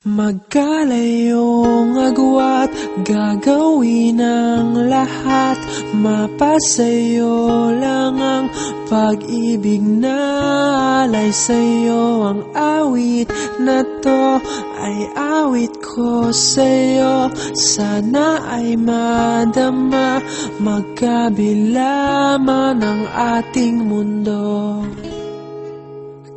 Magkalayong agwat, gagawin ang lahat. Mapasayo lang ang pag-ibig na alay sa'yo. Ang awit na to ay awit ko sa'yo. Sana ay madama, magkabila man ang ating mundo.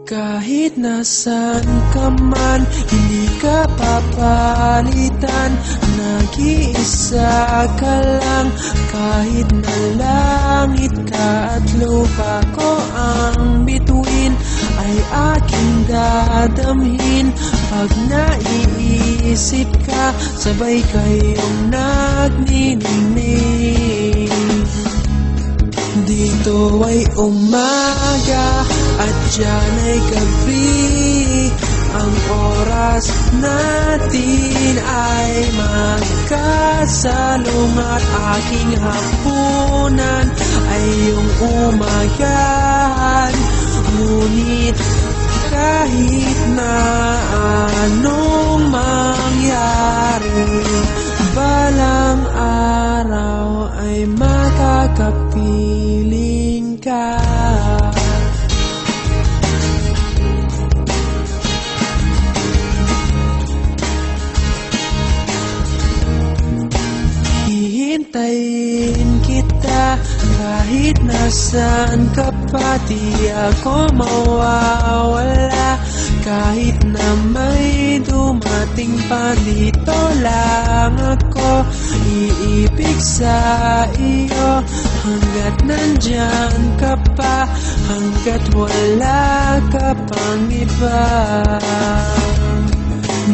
Kahit nasan ka man, hindi ka papalitan. Nag-iisa ka lang, kahit na langit ka at lupa ko ang bituin, ay aking dadamhin. Pag naiisip ka, sabay kayong nagniningning. Dito ay umaga at diyan ay gabi. Ang oras natin ay magkasalungat. Aking hapunan ay iyong umagahan. Ngunit kahit na anong mangyari, balang araw ay makakapiling ka. Hihintayin kita kahit nasaan ka pa. Di ako mawawala kahit na may dumating pa. Dito lang ako iibig sa iyo hanggat nandyan ka pa, hanggat wala ka pang iba.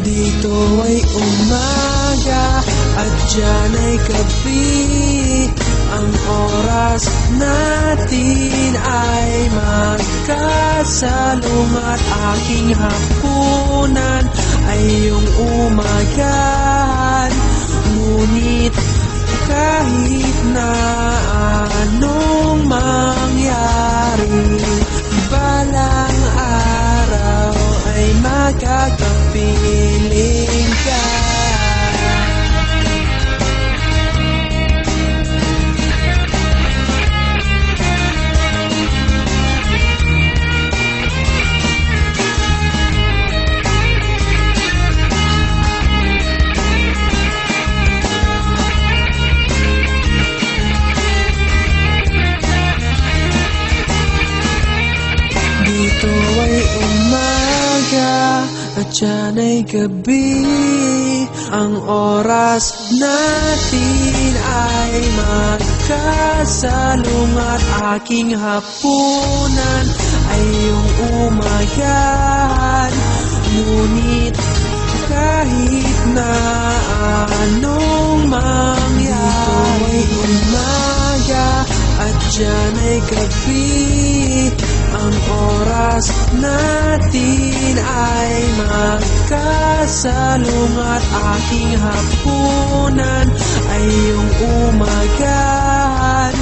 Dito ay umaga at diyan ay gabi. Ang oras natin ay magkasalungat. Aking hapunan ay iyong umagahan. Ngunit kahit na anong mangyari, balang araw ay makakapiling ka. Dito ay umaga at diyan ay gabi. Ang oras natin ay magkasalungat. Aking hapunan ay iyong umagahan. Ngunit kahit na anong mangyari, dito ay umaga at diyan ay gabi. Ang oras natin ay magkasalungat. Aking hapunan ay iyong umagahan.